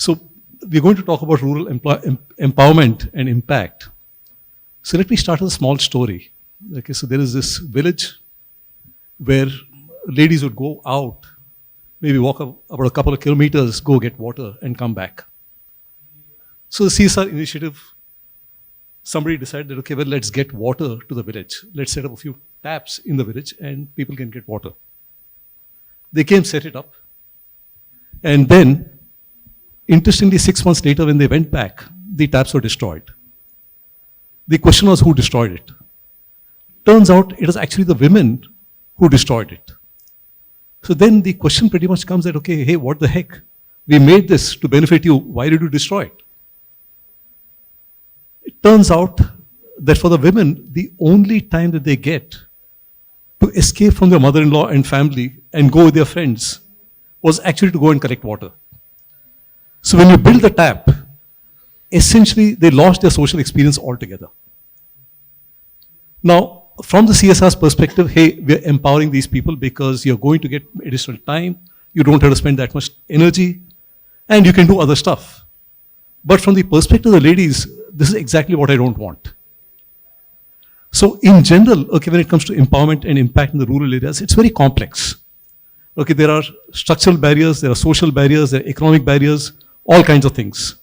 So we're going to talk about rural empowerment and impact. So let me start with a small story. Okay, so there is this village where ladies would go out, maybe walk about a couple of kilometers, go get water and come back. So the CSR initiative, somebody decided that, okay, well, let's get water to the village. Let's set up a few taps in the village and people can get water. They came, set it up. And then, interestingly, 6 months later, when they went back, the taps were destroyed. The question was who destroyed it. Turns out it was actually the women who destroyed it. So then the question pretty much comes that, okay, hey, what the heck? We made this to benefit you. Why did you destroy it? It turns out that for the women, the only time that they get to escape from their mother-in-law and family and go with their friends was actually to go and collect water. So when you build the tap, essentially they lost their social experience altogether. Now, from the CSR's perspective, hey, we're empowering these people because you're going to get additional time, you don't have to spend that much energy, and you can do other stuff. But from the perspective of the ladies, this is exactly what I don't want. So in general, okay, when it comes to empowerment and impact in the rural areas, it's very complex. Okay, there are structural barriers, there are social barriers, there are economic barriers, all kinds of things.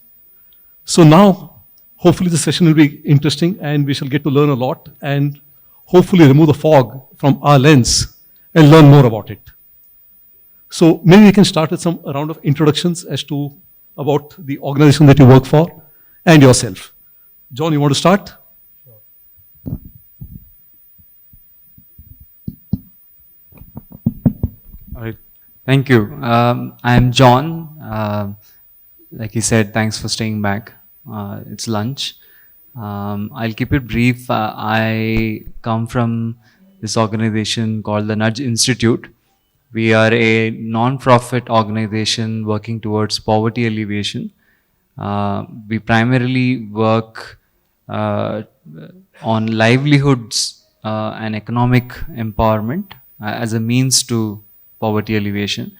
So now, hopefully the session will be interesting and we shall get to learn a lot and hopefully remove the fog from our lens and learn more about it. So maybe we can start with some round of introductions as to about the organization that you work for and yourself. John, you want to start? All right. Thank you. I'm John. Like he said, thanks for staying back. It's lunch. I'll keep it brief. I come from this organization called the Nudge Institute. We are a non-profit organization working towards poverty alleviation. We primarily work on livelihoods and economic empowerment as a means to poverty alleviation.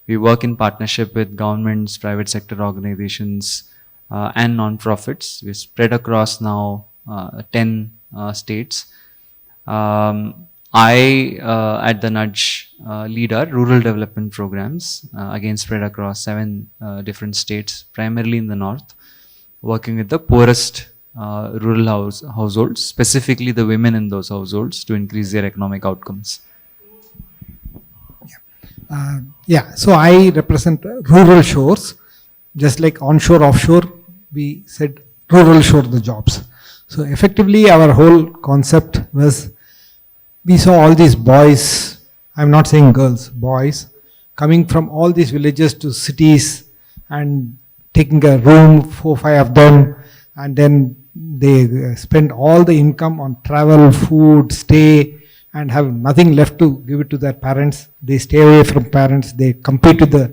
We work in partnership with governments, private sector organizations, and non-profits. We're spread across now 10 states. I, at the Nudge, lead our rural development programs, again spread across 7 different states, primarily in the north, working with the poorest rural households, specifically the women in those households, to increase their economic outcomes. So I represent rural shores. Just like onshore, offshore, we said rural shore the jobs. So effectively our whole concept was, we saw all these boys, I'm not saying girls, boys, coming from all these villages to cities and taking a room, 4 or 5 of them, and then they spend all the income on travel, food, stay, and have nothing left to give it to their parents. They stay away from parents, they compete with the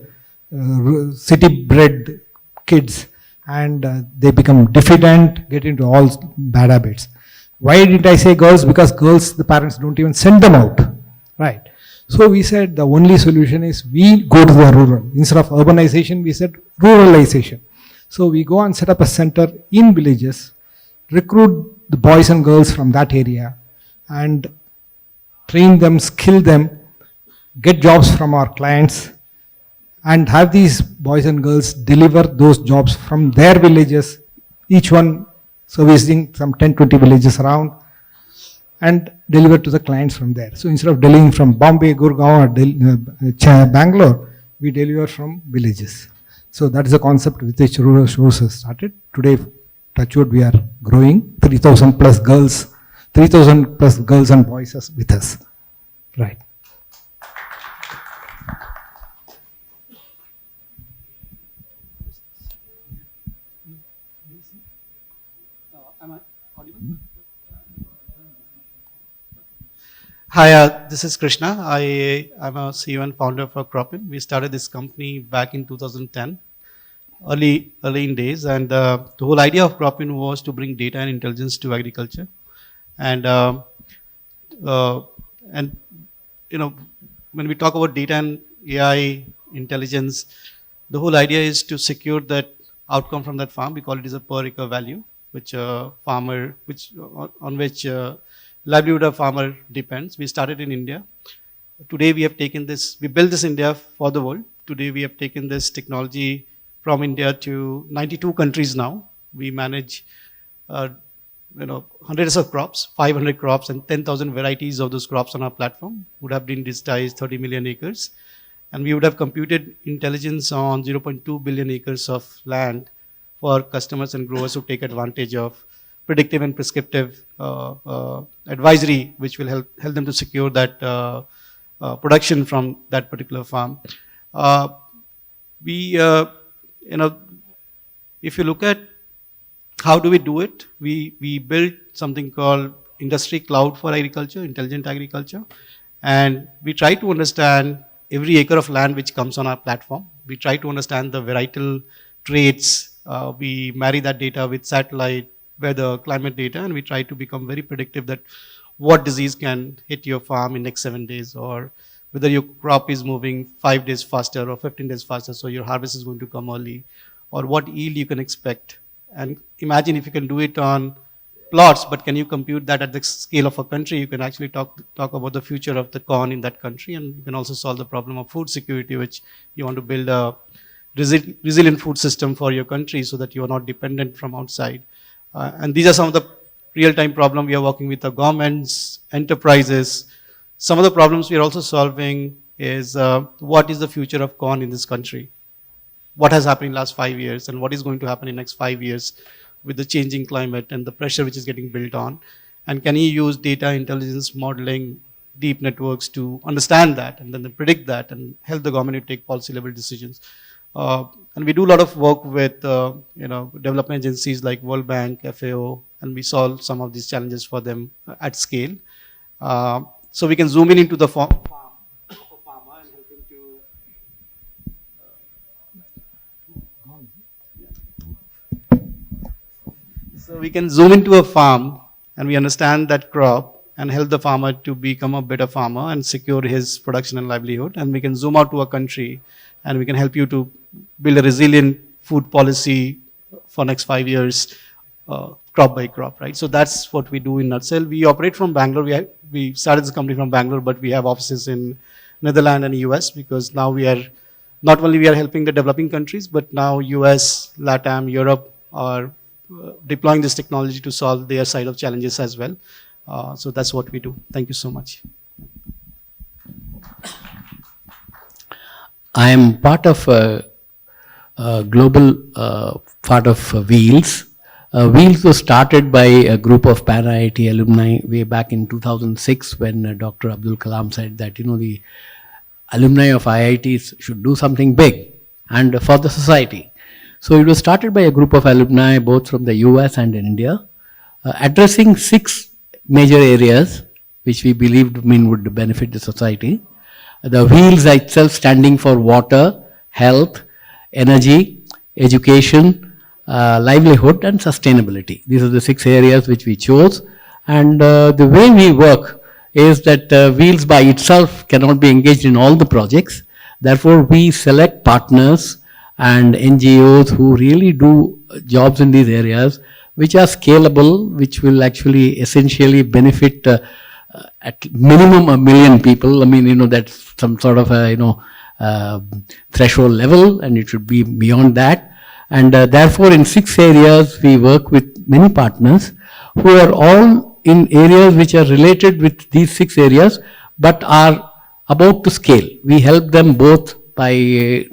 city-bred kids, and they become diffident, get into all bad habits. Why did I say girls? Because girls, the parents don't even send them out, right? So we said the only solution is we go to the rural. Instead of urbanization, we said ruralization. So we go and set up a center in villages, recruit the boys and girls from that area, and train them, skill them, get jobs from our clients, and have these boys and girls deliver those jobs from their villages, each one servicing some 10-20 villages around, and deliver to the clients from there. So instead of delivering from Bombay, Gurgaon, or Bangalore, we deliver from villages. So that is the concept with which rural shores has started. Today, touchwood, we are growing 3,000 plus girls, 3,000 plus girls and boys with us. Right. Hi, this is Krishna. I'm a CEO and founder for Cropin. We started this company back in 2010, early in days, and the whole idea of Cropin was to bring data and intelligence to agriculture, and you know, when we talk about data and AI intelligence, The whole idea is to secure that outcome from that farm. We call it as a per acre value, which farmer, on which livelihood of farmer depends. We started in India. Today we have taken this, we built this India for the world. Today we have taken this technology from India to 92 countries now. We manage hundreds of crops, 500 crops and 10,000 varieties of those crops on our platform. Would have been digitized 30 million acres. And we would have computed intelligence on 0.2 billion acres of land for customers and growers who take advantage of predictive and prescriptive advisory, which will help them to secure that production from that particular farm. If you look at how do we do it, we built something called industry cloud for agriculture, intelligent agriculture, and we try to understand every acre of land which comes on our platform. We try to understand the varietal traits. We marry that data with satellite, weather, climate data, and we try to become very predictive that what disease can hit your farm in next 7 days, or whether your crop is moving 5 days faster or 15 days faster, so your harvest is going to come early, or what yield you can expect. And imagine if you can do it on plots, but can you compute that at the scale of a country? You can actually talk about the future of the corn in that country, and you can also solve the problem of food security, which you want to build a resilient food system for your country so that you are not dependent from outside. And these are some of the real-time problems we are working with the governments, enterprises. Some of the problems we are also solving is what is the future of corn in this country? What has happened in the last 5 years and what is going to happen in the next 5 years with the changing climate and the pressure which is getting built on? And can you use data intelligence modeling, deep networks to understand that and then predict that and help the government to take policy level decisions? And we do a lot of work with development agencies like World Bank, FAO, and we solve some of these challenges for them at scale. So we can zoom in into the farm of a farmer and help him to So we can zoom into a farm and we understand that crop and help the farmer to become a better farmer and secure his production and livelihood. And we can zoom out to a country and we can help you to build a resilient food policy for next 5 years, crop by crop, right? So that's what we do in nutshell. We operate from Bangalore. We started this company from Bangalore, but we have offices in Netherlands and US because now we are, not only we are helping the developing countries, but now US, LATAM, Europe are deploying this technology to solve their side of challenges as well. So that's what we do. Thank you so much. I am part of a global part of Wheels. Wheels was started by a group of Para-IIT alumni way back in 2006 when Dr. Abdul Kalam said that, the alumni of IITs should do something big and for the society. So it was started by a group of alumni both from the US and in India, addressing 6 major areas which we believed would benefit the society. The wheels itself standing for water, health, energy, education, livelihood and sustainability. These are the 6 areas which we chose. And the way we work is that Wheels by itself cannot be engaged in all the projects. Therefore, we select partners and NGOs who really do jobs in these areas which are scalable, which will actually essentially benefit at minimum 1 million people. That's some sort of a, threshold level, and it should be beyond that. And therefore, in 6 areas, we work with many partners who are all in areas which are related with these 6 areas, but are about to scale. We help them both by we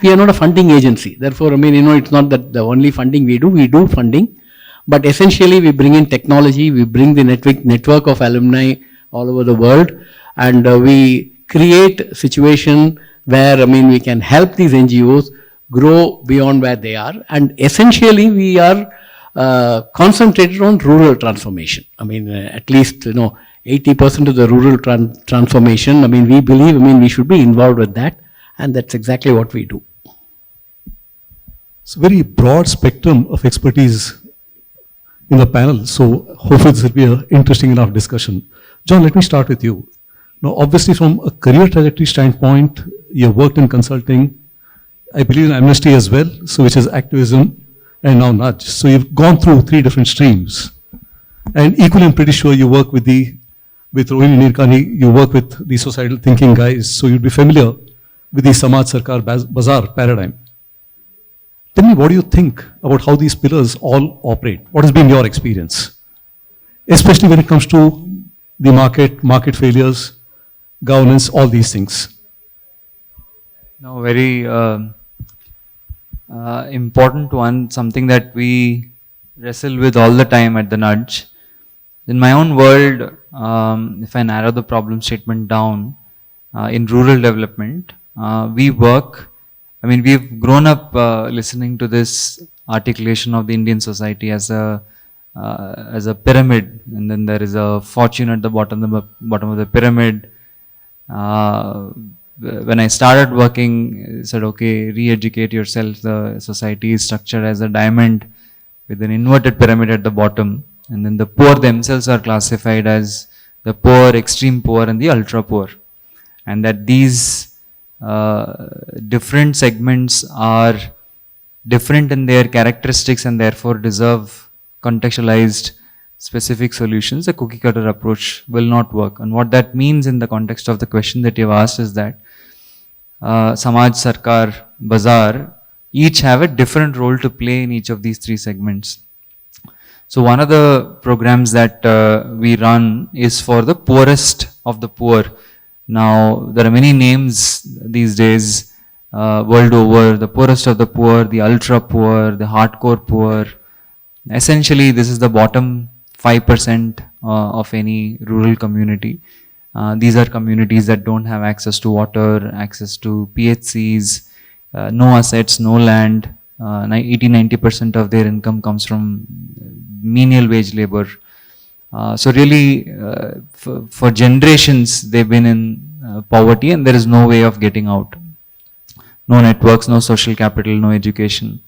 are not a funding agency. Therefore, it's not that the only funding we do funding, but essentially we bring in technology, we bring the network of alumni all over the world, and we create a situation where, we can help these NGOs grow beyond where they are. And essentially, we are concentrated on rural transformation. At least, 80% of the rural transformation, we believe, we should be involved with that. And that's exactly what we do. It's a very broad spectrum of expertise in the panel. So hopefully this will be an interesting enough discussion. John, let me start with you. Now, obviously from a career trajectory standpoint, you've worked in consulting, I believe in amnesty as well, so which is activism and now nudge. So you've gone through 3 different streams. And equally, I'm pretty sure you work with Rohini Nirkani, you work with the societal thinking guys, so you'd be familiar with the Samaj Sarkar Bazaar paradigm. Tell me, what do you think about how these pillars all operate? What has been your experience? Especially when it comes to the market failures, governance, all these things. No, very important one, something that we wrestle with all the time at the Nudge. In my own world, if I narrow the problem statement down, in rural development, we work, I mean, we've grown up listening to this articulation of the Indian society as a pyramid, and then there is a fortune at the bottom of the pyramid. When I started working, I said, okay, re-educate yourself. The society is structured as a diamond with an inverted pyramid at the bottom. And then the poor themselves are classified as the poor, extreme poor, and the ultra poor. And that these different segments are different in their characteristics and therefore deserve contextualized specific solutions. A cookie cutter approach will not work. And what that means in the context of the question that you've asked is that Samaj, Sarkar, Bazaar each have a different role to play in each of these 3 segments. So one of the programs that we run is for the poorest of the poor. Now there are many names these days world over: the poorest of the poor, the ultra poor, the hardcore poor. Essentially, this is the bottom 5% of any rural community. These are communities that don't have access to water, access to PHCs, no assets, no land. 80-90% of their income comes from menial wage labor. So really, for generations, they've been in poverty, and there is no way of getting out. No networks, no social capital, no education.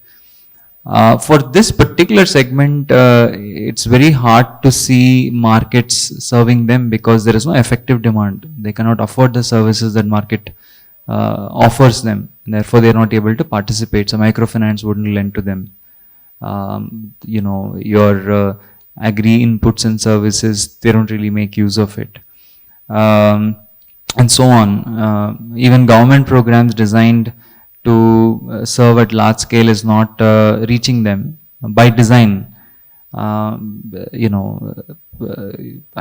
For this particular segment, it's very hard to see markets serving them because there is no effective demand. They cannot afford the services that market offers them, and therefore they are not able to participate. So microfinance wouldn't lend to them. Your agri inputs and services, they don't really make use of it, and so on. Even government programs designed to serve at large scale is not reaching them by design. I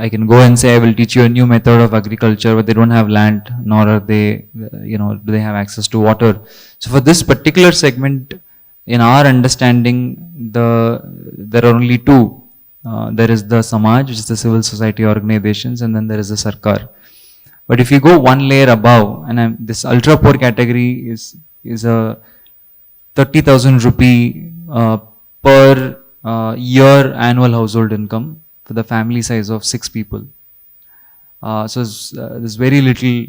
can go and say I will teach you a new method of agriculture, but they don't have land, nor are they, do they have access to water. So for this particular segment, in our understanding, there are only 2. There is the Samaj, which is the civil society organizations, and then there is the Sarkar. But if you go one layer above, and this ultra poor category is a 30,000 rupee per year annual household income for the family size of 6 people. So there's very little,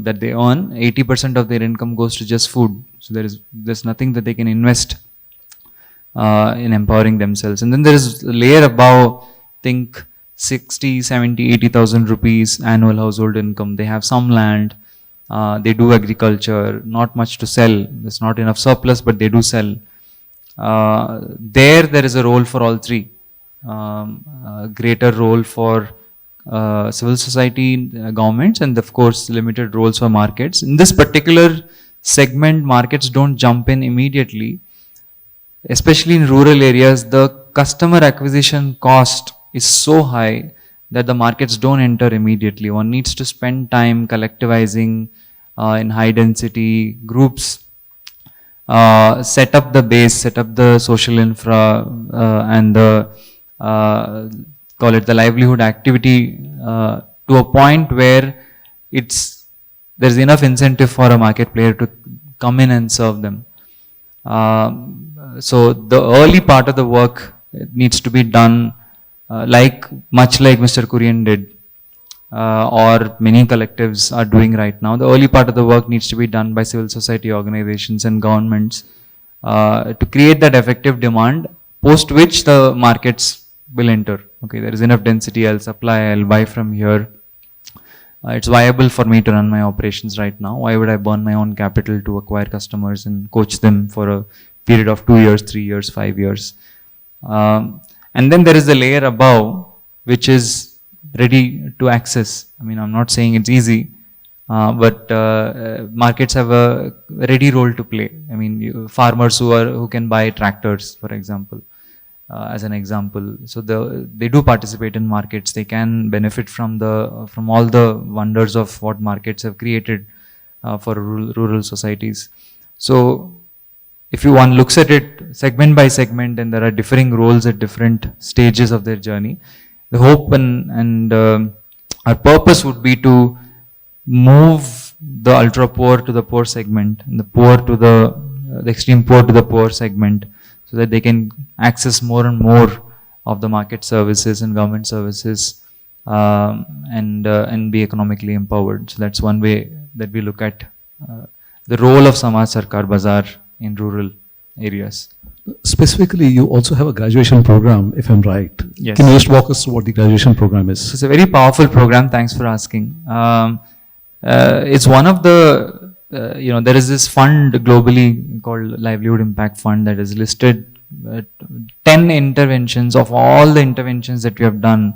that they earn. 80% of their income goes to just food. So there's nothing that they can invest in empowering themselves. And then there is a layer above, think 60, 70, 80,000 rupees annual household income. They have some land. They do agriculture, not much to sell. There's not enough surplus, but they do sell. There is a role for all 3. A greater role for civil society, governments, and of course limited roles for markets. In this particular segment, markets don't jump in immediately. Especially in rural areas, the customer acquisition cost is so high that the markets don't enter immediately. One needs to spend time collectivizing in high density groups, set up the base, set up the social infra, and the call it the livelihood activity to a point where there's enough incentive for a market player to come in and serve them. So the early part of the work needs to be done much like Mr. Kurian did, or many collectives are doing right now. The early part of the work needs to be done by civil society organizations and governments to create that effective demand, post which the markets will enter. Okay, there is enough density, I'll supply, I'll buy from here. It's viable for me to run my operations right now. Why would I burn my own capital to acquire customers and coach them for a period of 2 years, 3 years, 5 years? And then there is the layer above, which is ready to access. I mean, I'm not saying it's easy, but markets have a ready role to play. I mean, farmers who can buy tractors, for example, as an example. So they do participate in markets. They can benefit from all the wonders of what markets have created for rural societies. So if one looks at it segment by segment, and there are differing roles at different stages of their journey, the hope and our purpose would be to move the ultra poor to the poor segment, and the poor to the extreme poor to the poor segment, so that they can access more and more of the market services and government services, and be economically empowered. So that's one way that we look at the role of Samaj Sarkar Bazaar in rural areas. Specifically, you also have a graduation program, if I'm right. Yes. Can you just walk us through what the graduation program is? So it's a very powerful program. Thanks for asking. It's one of the, there is this fund globally called Livelihood Impact Fund that is listed 10 interventions of all the interventions that we have done,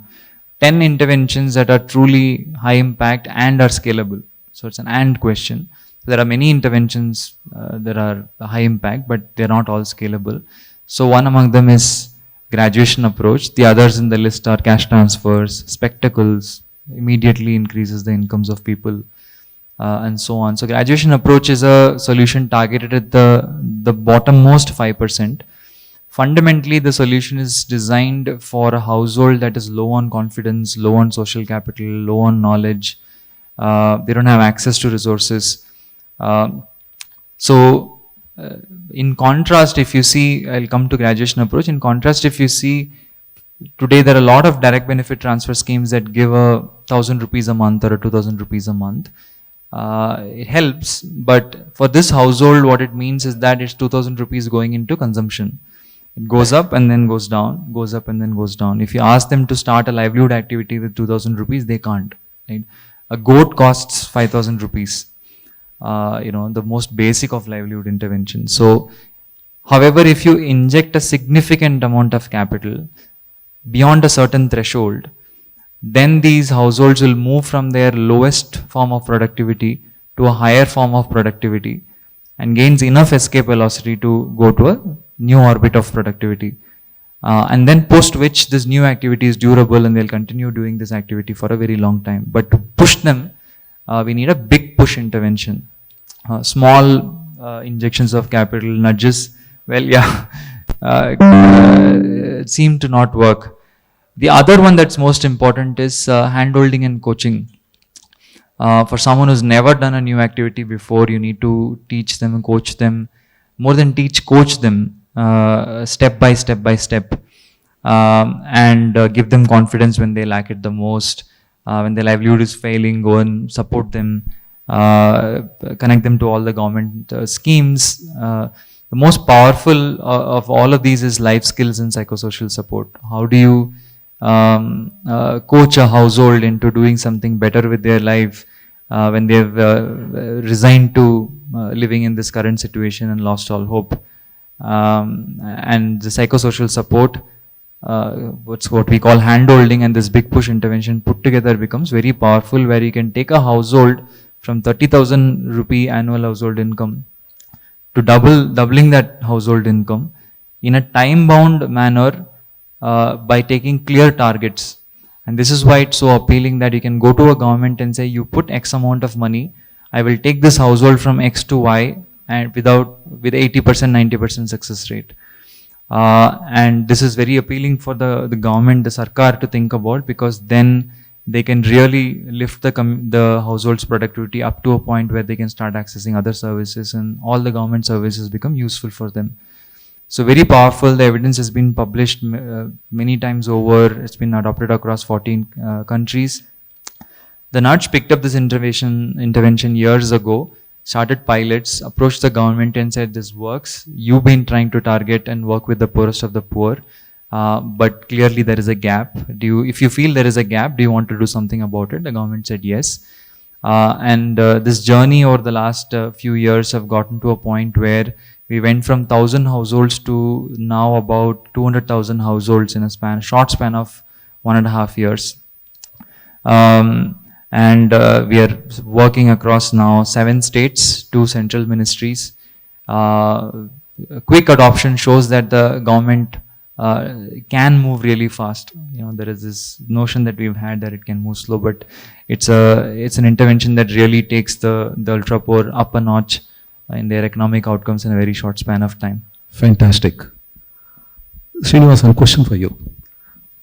10 interventions that are truly high impact and are scalable. So it's an and question. There are many interventions that are high impact, but they're not all scalable. So one among them is graduation approach. The others in the list are cash transfers, spectacles, immediately increases the incomes of people, and so on. So graduation approach is a solution targeted at the bottommost 5%. Fundamentally, the solution is designed for a household that is low on confidence, low on social capital, low on knowledge. They don't have access to resources. In contrast, if you see, I'll come to graduation approach. In contrast, if you see, today there are a lot of direct benefit transfer schemes that give 1,000 rupees a month or 2,000 rupees a month. It helps, but for this household, what it means is that it's 2,000 rupees going into consumption. It goes up and then goes down, goes up and then goes down. If you ask them to start a livelihood activity with 2,000 rupees, they can't. Right? A goat costs 5,000 rupees. The most basic of livelihood intervention. So, however, if you inject a significant amount of capital beyond a certain threshold, then these households will move from their lowest form of productivity to a higher form of productivity and gains enough escape velocity to go to a new orbit of productivity. And then post which this new activity is durable and they'll continue doing this activity for a very long time. But to push them, we need a big push intervention. Small injections of capital, nudges, seem to not work. The other one that's most important is hand-holding and coaching. For someone who's never done a new activity before, you need to teach them and coach them. More than teach, coach them step by step, and give them confidence when they lack it the most. When their livelihood is failing, go and support them, connect them to all the government schemes. The most powerful of all of these is life skills and psychosocial support. How do you coach a household into doing something better with their life when they've resigned to living in this current situation and lost all hope? And the psychosocial support, what we call hand-holding, and this big push intervention put together becomes very powerful, where you can take a household from 30,000 rupee annual household income to doubling that household income in a time-bound manner by taking clear targets. And this is why it's so appealing that you can go to a government and say, you put X amount of money, I will take this household from X to Y, and with 80%, 90% success rate. And this is very appealing for the government, the Sarkar, to think about, because then they can really lift the household's productivity up to a point where they can start accessing other services, and all the government services become useful for them. So very powerful. The evidence has been published many times over. It's been adopted across 14 countries. The Nudge picked up this intervention years ago, started pilots, approached the government and said, this works. You've been trying to target and work with the poorest of the poor. but clearly there is a gap. If you feel there is a gap, do you want to do something about it? The government said yes. And this journey over the last few years have gotten to a point where we went from 1,000 households to now about 200,000 households in a short span of 1.5 years. And we are working across now 7 states, 2 central ministries. Quick adoption shows that the government can move really fast. There is this notion that we've had that it can move slow, but it's an intervention that really takes the ultra poor up a notch in their economic outcomes in a very short span of time. Fantastic. Srinivas, a question for you.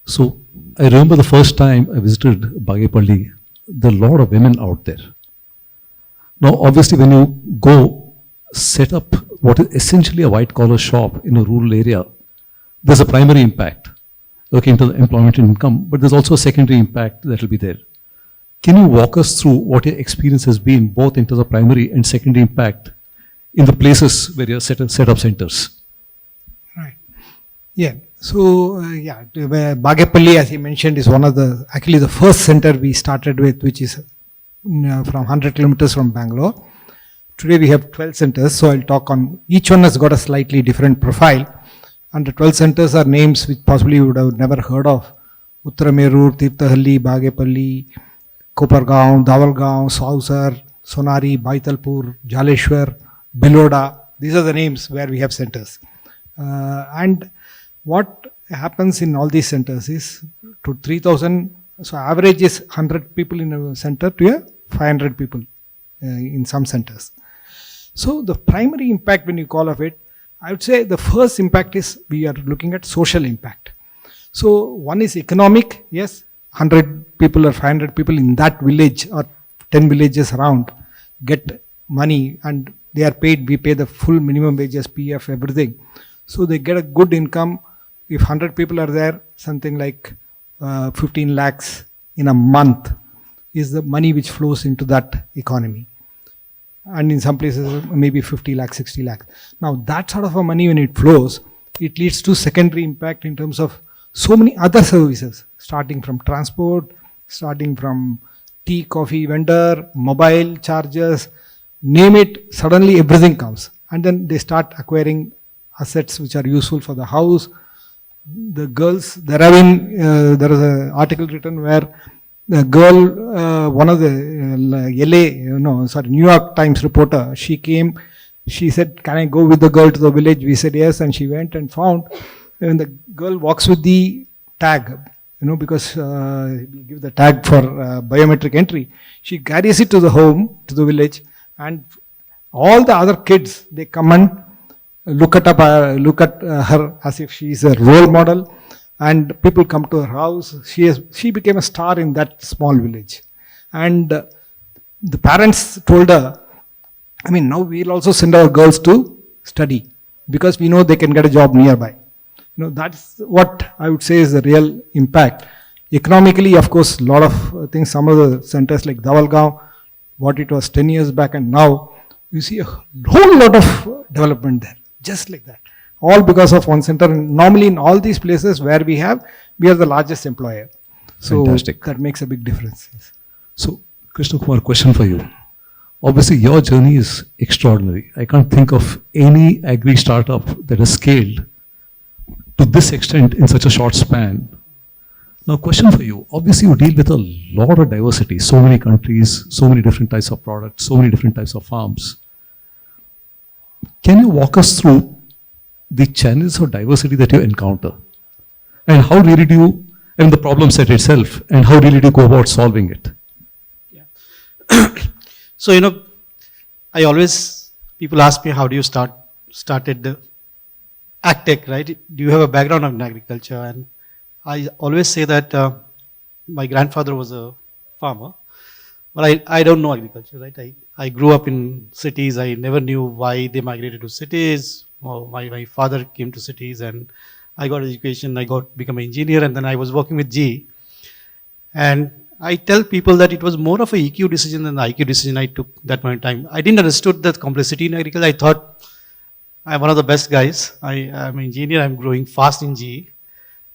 So, I remember the first time I visited Bagepalli, there are a lot of women out there. Now, obviously, when you go set up what is essentially a white-collar shop in a rural area, there's a primary impact, okay, into the employment and income, but there's also a secondary impact that will be there. Can you walk us through what your experience has been, both into the primary and secondary impact in the places where you set up centers? Right. Yeah. So, Bagepalli, as you mentioned, is one of actually the first center we started with, which is from 100 kilometers from Bangalore. Today we have 12 centers, so I'll talk on, each one has got a slightly different profile. And the 12 centers are names which possibly you would have never heard of. Uttaramerur, Tirthahalli, Bagepalli, Kopargaon, Davalgaon, Sausar, Sonari, Baitalpur, Jaleshwar, Biloda. These are the names where we have centers. And what happens in all these centers is to 3,000, so average is 100 people in a center to 500 people in some centers. So the primary impact, when you call of it, I would say the first impact is we are looking at social impact. So one is economic, yes, 100 people or 500 people in that village or 10 villages around get money and they are paid, we pay the full minimum wages, PF, everything. So they get a good income. If 100 people are there, something like 15 lakhs in a month is the money which flows into that economy. And in some places, maybe 50 lakhs, 60 lakhs. Now, that sort of a money, when it flows, it leads to secondary impact in terms of so many other services, starting from transport, starting from tea, coffee vendor, mobile charges, name it, suddenly everything comes. And then they start acquiring assets which are useful for the house. The girls, there is an article written where the girl, one of the New York Times reporter, she came, she said, can I go with the girl to the village? We said yes, and she went and found, when the girl walks with the tag, because we give the tag for biometric entry, she carries it to the home, to the village, and all the other kids, they come and look at her as if she is a role model. And people come to her house. She became a star in that small village. And the parents told her, now we'll also send our girls to study because we know they can get a job nearby. That's what I would say is the real impact. Economically, of course, a lot of things, some of the centers like Davalgaon, what it was 10 years back and now, you see a whole lot of development there, just like that. All because of one center. And normally in all these places where we are the largest employer. So fantastic. That makes a big difference. Yes. So, Krishna Kumar, question for you. Obviously, your journey is extraordinary. I can't think of any agri startup that has scaled to this extent in such a short span. Now, question for you. Obviously, you deal with a lot of diversity, so many countries, so many different types of products, so many different types of farms. Can you walk us through the challenges of diversity that you encounter? And how really do you, and the problem set itself, and how really do you go about solving it? Yeah. So, people ask me, how do you started the AgTech, right? Do you have a background in agriculture? And I always say that my grandfather was a farmer, but I don't know agriculture, right? I grew up in cities. I never knew why they migrated to cities. My father came to cities and I got education, become an engineer, and then I was working with GE. And I tell people that it was more of a EQ decision than the IQ decision I took that point in time. I didn't understood the complexity in agriculture. I thought I'm one of the best guys. I'm an engineer, I'm growing fast in GE.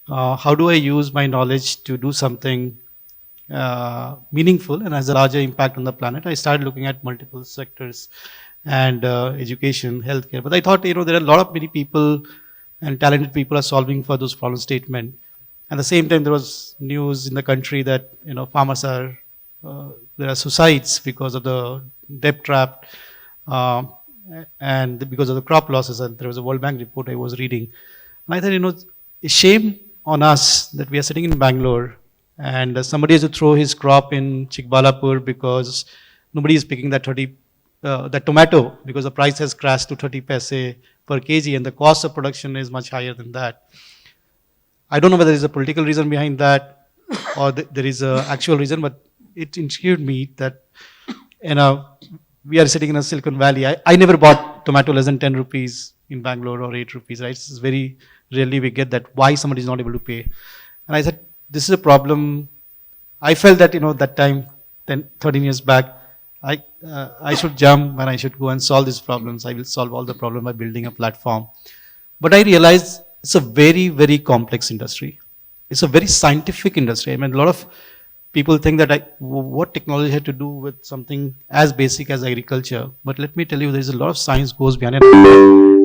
how do I use my knowledge to do something meaningful and has a larger impact on the planet? I started looking at multiple sectors and education, healthcare. But I thought, there are a lot of many people and talented people are solving for those problem statement. At the same time, there was news in the country that farmers are there are suicides because of the debt trap uh, and because of the crop losses. And there was a World Bank report I was reading, and I thought, a shame on us that we are sitting in Bangalore and somebody has to throw his crop in Chikbalapur because nobody is picking that tomato because the price has crashed to 30 paise per kg and the cost of production is much higher than that. I don't know whether there is a political reason behind that or there is an actual reason, but it intrigued me that we are sitting in a Silicon Valley. I never bought tomato less than 10 rupees in Bangalore or 8 rupees, right? This is very rarely we get that, why somebody is not able to pay. And I said, this is a problem. I felt that, that time, 10, 13 years back, I should jump and I should go and solve these problems. I will solve all the problem by building a platform. But I realized it's a very, very complex industry. It's a very scientific industry. I mean, a lot of people think that what technology had to do with something as basic as agriculture. But let me tell you, there's a lot of science goes behind it.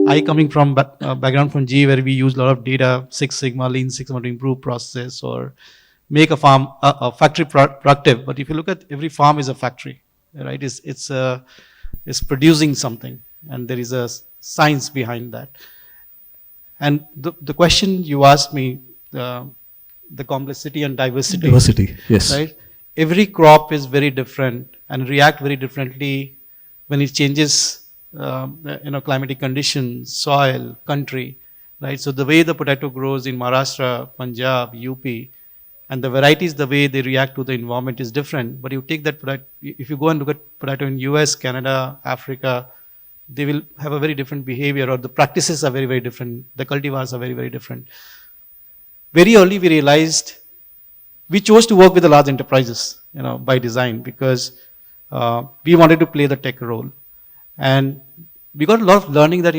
I coming from background from GE where we use a lot of data, Six Sigma, Lean Six Sigma to improve process or make a farm, a factory productive. But if you look at every farm is a factory, right? It's producing something and there is a science behind that. And the question you asked me, the complexity and diversity. Diversity, yes. Right? Every crop is very different and react very differently when it changes, climatic conditions, soil, country, right? So the way the potato grows in Maharashtra, Punjab, UP, and the varieties, the way they react to the environment is different. But you take that potato, if you go and look at potato in US, Canada, Africa, they will have a very different behavior or the practices are very, very different. The cultivars are very, very different. Very early we realized we chose to work with the large enterprises, by design because we wanted to play the tech role. And we got a lot of learning that,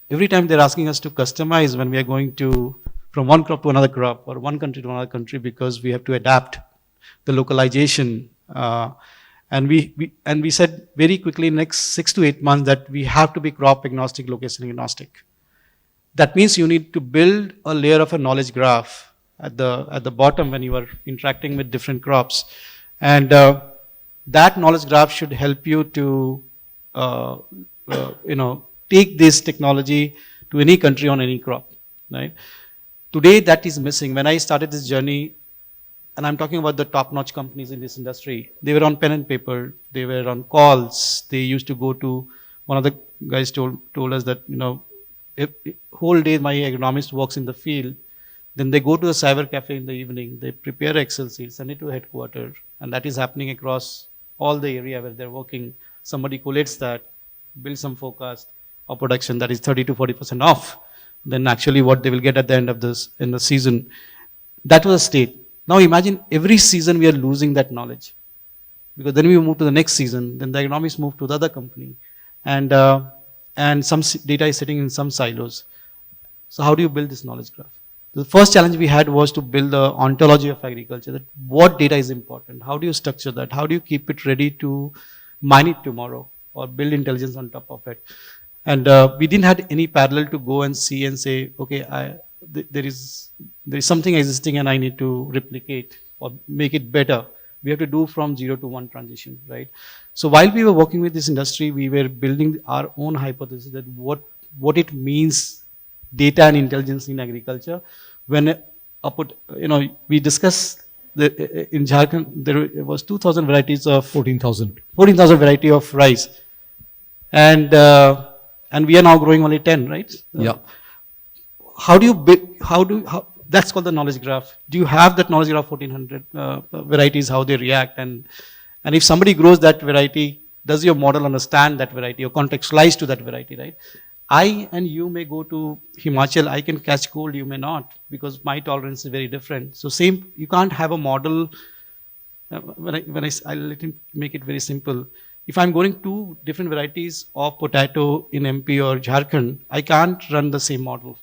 every time they're asking us to customize when we are going to from one crop to another crop or one country to another country because we have to adapt the localization. And we said very quickly next 6 to 8 months that we have to be crop agnostic, location agnostic. That means you need to build a layer of a knowledge graph at the bottom when you are interacting with different crops. And that knowledge graph should help you to, take this technology to any country on any crop, right? Today that is missing. When I started this journey, and I'm talking about the top-notch companies in this industry, they were on pen and paper, they were on calls, they used to go to, one of the guys told us that, whole day my agronomist works in the field, then they go to a cyber cafe in the evening, they prepare Excel sheets, send it to headquarters, and that is happening across all the area where they're working. Somebody collates that, builds some forecast of production that is 30 to 40% off than actually what they will get at the end of this in the season. That was a state. Now imagine every season we are losing that knowledge because then we move to the next season, then the agronomists move to the other company, and some data is sitting in some silos. So how do you build this knowledge graph? The first challenge we had was to build the ontology of agriculture, that what data is important, how do you structure that, how do you keep it ready to mine it tomorrow or build intelligence on top of it. And we didn't have any parallel to go and see and say, okay, there is something existing and I need to replicate or make it better. We have to do from 0 to 1 transition, right? So while we were working with this industry, we were building our own hypothesis that what it means, data and intelligence in agriculture. When we discussed in Jharkhand, there was 2,000 varieties of 14,000 variety of rice, and we are now growing only 10, right? Yeah. How do you build? That's called the knowledge graph. Do you have that knowledge graph, 1400 varieties, how they react? And if somebody grows that variety, does your model understand that variety or contextualize to that variety, right? I and you may go to Himachal, I can catch cold, you may not, because my tolerance is very different. So same, you can't have a model, I'll let him make it very simple. If I'm growing 2 different varieties of potato in MP or Jharkhand, I can't run the same model.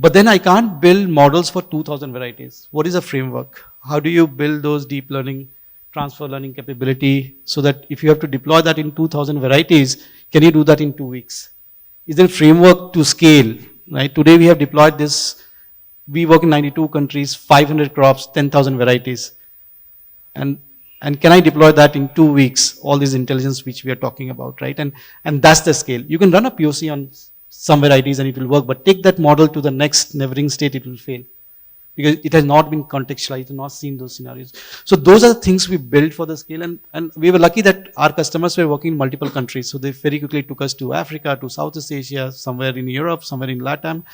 But then I can't build models for 2000 varieties. What is a framework? How do you build those deep learning, transfer learning capability so that if you have to deploy that in 2000 varieties, can you do that in 2 weeks? Is there a framework to scale? Right? Today we have deployed this. We work in 92 countries, 500 crops, 10,000 varieties. And can I deploy that in 2 weeks, all this intelligence which we are talking about, right? And that's the scale. You can run a POC on some varieties and it will work, but take that model to the next neighboring state, it will fail. Because it has not been contextualized, not seen those scenarios. So those are the things we built for the scale, and we were lucky that our customers were working in multiple countries. So they very quickly took us to Africa, to Southeast Asia, somewhere in Europe, somewhere in LATAM.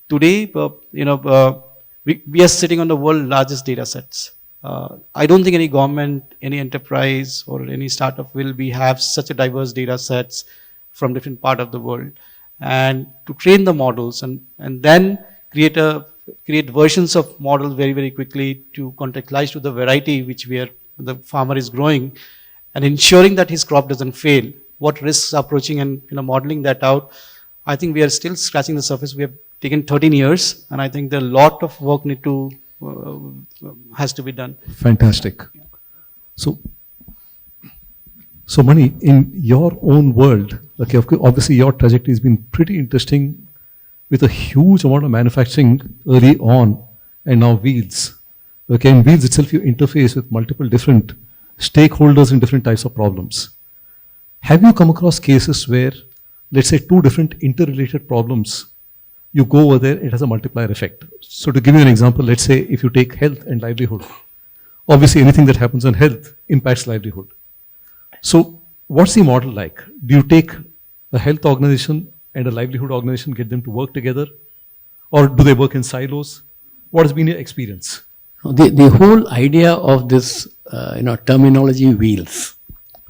Today, we are sitting on the world's largest data sets. I don't think any government, any enterprise, or any startup will have such a diverse data sets from different part of the world. And to train the models and then create versions of models very, very quickly to contextualize to the variety which the farmer is growing, and ensuring that his crop doesn't fail, what risks are approaching, and modeling that out. I think we are still scratching the surface. We have taken 13 years, and I think there are a lot of work has to be done. Fantastic. So Mani, in your own world, okay, obviously your trajectory has been pretty interesting with a huge amount of manufacturing early on and now wheels. Okay, in wheels itself you interface with multiple different stakeholders in different types of problems. Have you come across cases where, let's say, two different interrelated problems, you go over there, it has a multiplier effect? So to give you an example, let's say if you take health and livelihood, obviously anything that happens on health impacts livelihood. So what's the model like? Do you take a health organization and a livelihood organization, get them to work together? Or do they work in silos? What has been your experience? The whole idea of this, terminology wheels,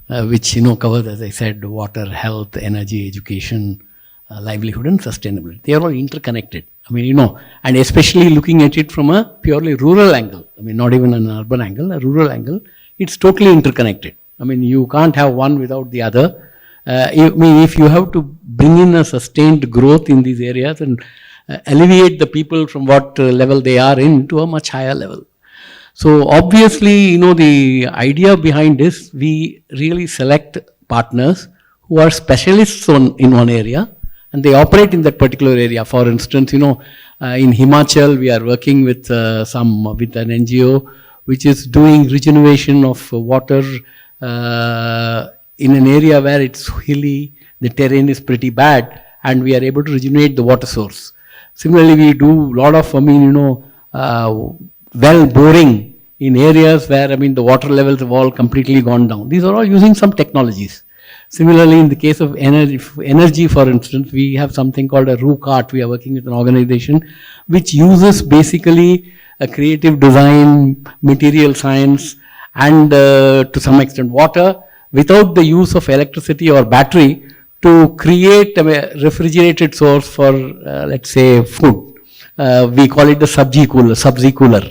which, covers, as I said, water, health, energy, education, livelihood and sustainability. They are all interconnected. And especially looking at it from a purely rural angle, not even an urban angle, a rural angle, it's totally interconnected. You can't have one without the other. If you have to bring in a sustained growth in these areas and alleviate the people from what level they are in to a much higher level. So obviously, the idea behind this, we really select partners who are specialists in one area and they operate in that particular area. For instance, in Himachal, we are working with an NGO which is doing regeneration of water in an area where it's hilly, the terrain is pretty bad, and we are able to regenerate the water source. Similarly, we do a lot of, well boring in areas where, the water levels have all completely gone down. These are all using some technologies. Similarly, in the case of energy, for instance, we have something called a RooCart. We are working with an organization which uses basically a creative design, material science, and to some extent water, without the use of electricity or battery, to create a refrigerated source for, let's say, food. We call it the Sub-Z cooler.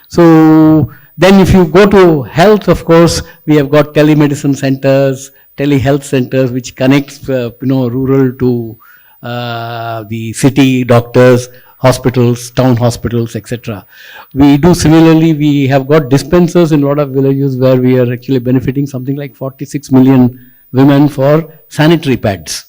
So then if you go to health, of course, we have got telemedicine centers, telehealth centers, which connects, rural to the city, doctors, hospitals, town hospitals, etc. We do similarly, we have got dispensers in a lot of villages where we are actually benefiting something like 46 million women for sanitary pads.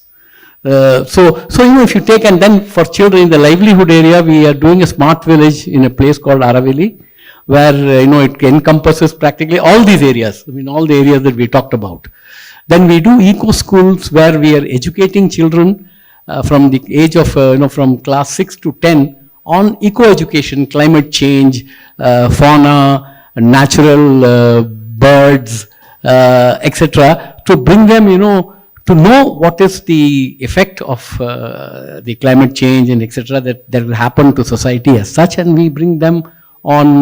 If you take, and then for children in the livelihood area, we are doing a smart village in a place called Araveli, where, it encompasses practically all these areas, all the areas that we talked about. Then we do eco schools where we are educating children from the age of, from class 6 to 10 on eco-education, climate change, fauna, natural birds, etc., to bring them, to know what is the effect of the climate change and etc. that will happen to society as such, and we bring them on,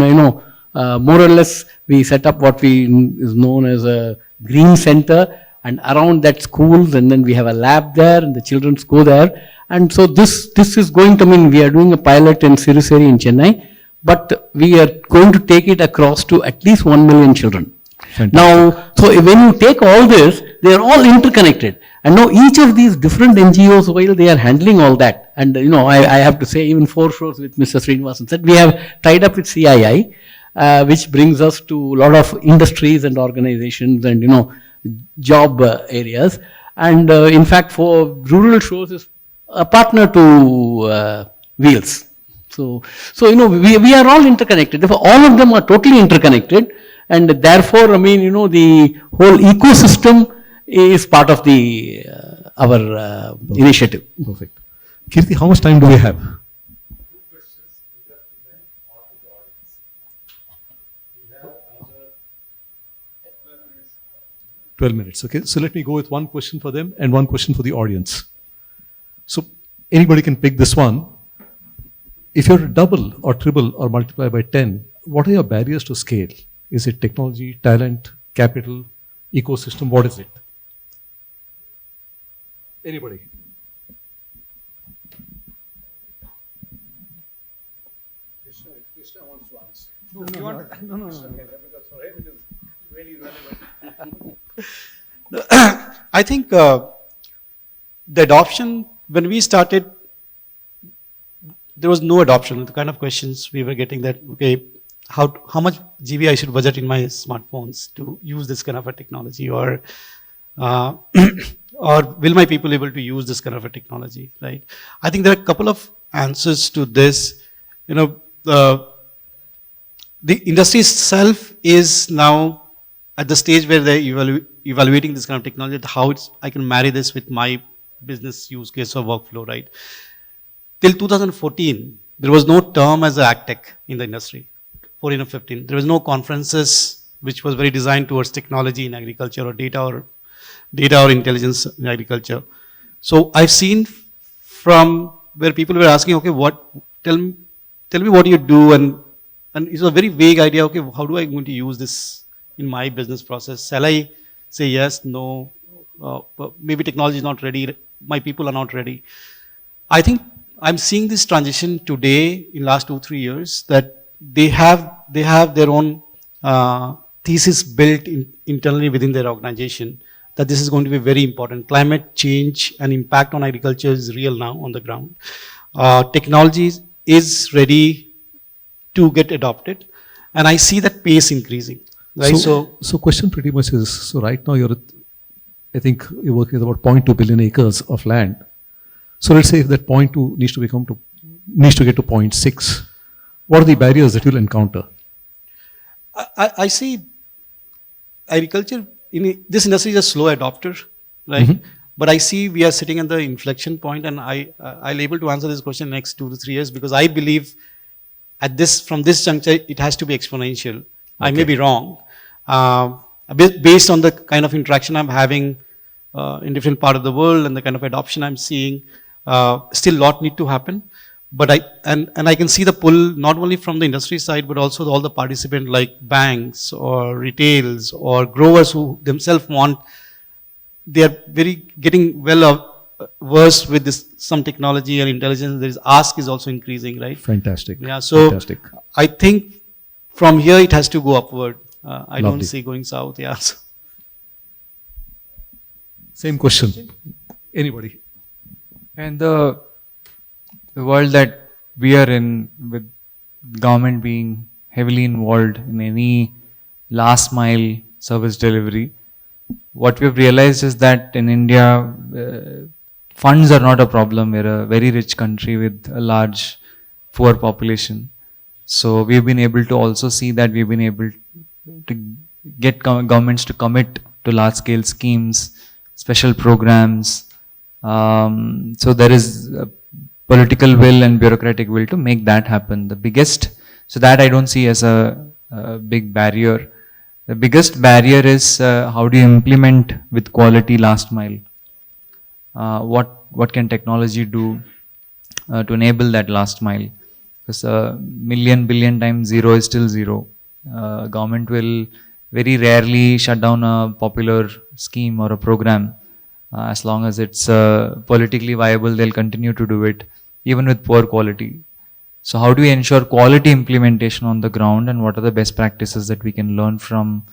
more or less, we set up what is known as a green center, and around that schools, and then we have a lab there, and the children go there. And so this is going to mean, we are doing a pilot in Siruseri in Chennai, but we are going to take it across to at least 1 million children. Fantastic. Now, so when you take all this, they are all interconnected. And now each of these different NGOs, while they are handling all that, and I have to say, even 4 shows with Mr. Srinivasan said, we have tied up with CII, which brings us to a lot of industries and organizations and job areas. And in fact, for rural shows is a partner to Wheels. So we are all interconnected. Therefore, all of them are totally interconnected, and therefore, the whole ecosystem is part of the our initiative. Perfect. Kirti, how much time do we have? 12 minutes. Okay, so let me go with one question for them and one question for the audience. So anybody can pick this one. If you're to double or triple or multiply by 10, what are your barriers to scale? Is it technology, talent, capital, ecosystem? What is it? Anybody? Krishna wants to answer. No. Because for him it is really relevant. I think the adoption, when we started, there was no adoption. The kind of questions we were getting that, okay, how much GB I should budget in my smartphones to use this kind of a technology, or or will my people able to use this kind of a technology, right? I think there are a couple of answers to this. The industry itself is now at the stage where they're evaluating this kind of technology, how I can marry this with my business use case or workflow, right? Till 2014, there was no term as AgTech in the industry. 14 or 15, there was no conferences which was very designed towards technology in agriculture, or data or intelligence in agriculture. So I've seen from where people were asking, okay, tell me what you do, and it's a very vague idea. Okay, how do I going to use this in my business process? Shall I say yes, no? Maybe technology is not ready. My people are not ready. I think I'm seeing this transition today in last 2-3 years, that they have their own thesis built internally within their organization, that this is going to be very important. Climate change and impact on agriculture is real now on the ground. Technology is ready to get adopted, and I see that pace increasing. Right. So question pretty much is, so right now I think you're working with about 0.2 billion acres of land. So let's say if that 0.2 needs to get to 0.6, what are the barriers that you'll encounter? I see agriculture in this industry is a slow adopter, right? Mm-hmm. But I see we are sitting at the inflection point, and I'll able to answer this question next 2 to 3 years, because I believe from this juncture it has to be exponential. Okay. I may be wrong, based on the kind of interaction I'm having in different part of the world and the kind of adoption I'm seeing. Still, lot need to happen. But I can see the pull not only from the industry side, but also all the participants like banks or retails or growers who themselves they are getting well versed with some technology and intelligence. There is ask is also increasing, right? Fantastic. Yeah. So fantastic. I think from here it has to go upward. I don't see going south. Yeah. Same question. Anybody? And the world that we are in, with government being heavily involved in any last mile service delivery, what we've realized is that in India, funds are not a problem. We're a very rich country with a large poor population. So we've been able to also see that we've been able to get governments to commit to large scale schemes, special programs. So there is a political will and bureaucratic will to make that happen. So that I don't see as a big barrier. The biggest barrier is how do you implement with quality last mile? What can technology do to enable that last mile? Because million, billion times zero is still zero. Government will very rarely shut down a popular scheme or a program. As long as it's politically viable, they'll continue to do it, even with poor quality. So how do we ensure quality implementation on the ground, and what are the best practices that we can learn from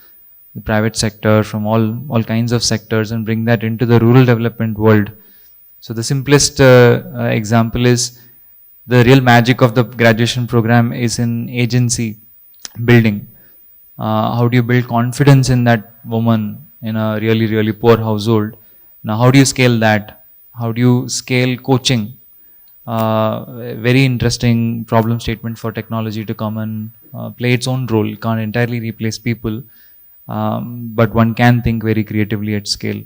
the private sector, from all kinds of sectors, and bring that into the rural development world. So the simplest example is the real magic of the graduation program is in agency building. How do you build confidence in that woman in a really, really poor household? Now, how do you scale that? How do you scale coaching? Very interesting problem statement for technology to come and play its own role. It can't entirely replace people, but one can think very creatively at scale.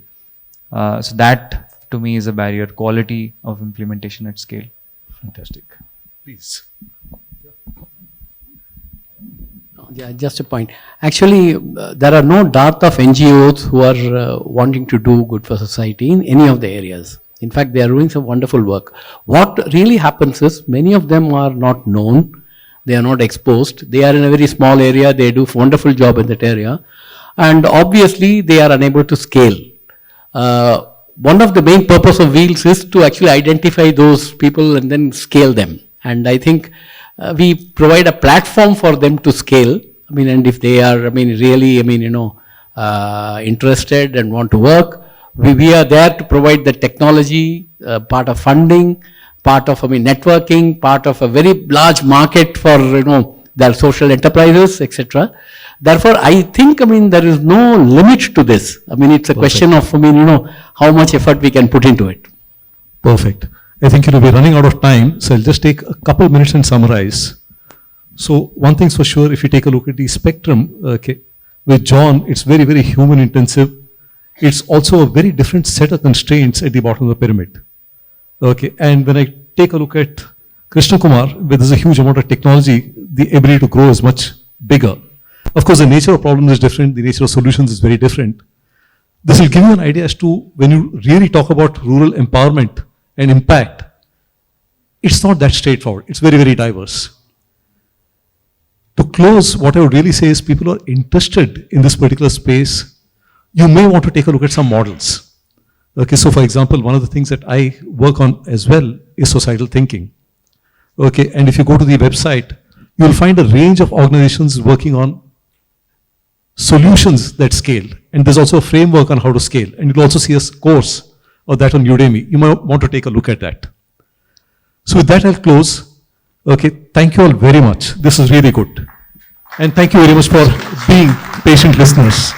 So that to me is a barrier, quality of implementation at scale. Fantastic. Please. Yeah, just a point. Actually, there are no dearth of NGOs who are wanting to do good for society in any of the areas. In fact, they are doing some wonderful work. What really happens is many of them are not known. They are not exposed. They are in a very small area. They do a wonderful job in that area. And obviously, they are unable to scale. One of the main purpose of Wheels is to actually identify those people and then scale them. And I think we provide a platform for them to scale. I mean, and if they are, really, interested and want to work, we are there to provide the technology, part of funding, part of, networking, part of a very large market for, their social enterprises, etc. Therefore, I think, there is no limit to this. It's a question of, how much effort we can put into it. Perfect. I think we're running out of time, so I'll just take a couple minutes and summarize. So one thing's for sure, if you take a look at the spectrum, with John, it's very, very human intensive. It's also a very different set of constraints at the bottom of the pyramid. And when I take a look at Krishna Kumar, where there's a huge amount of technology, the ability to grow is much bigger. Of course, the nature of problems is different, the nature of solutions is very different. This will give you an idea as to when you really talk about rural empowerment and impact, it's not that straightforward. It's very, very diverse. To close, what I would really say is people are interested in this particular space. You may want to take a look at some models. So for example, one of the things that I work on as well is societal thinking. And if you go to the website, you'll find a range of organizations working on solutions that scale. And there's also a framework on how to scale. And you'll also see a course of that on Udemy. You might want to take a look at that. So with that, I'll close. Thank you all very much. This is really good. And thank you very much for being patient listeners.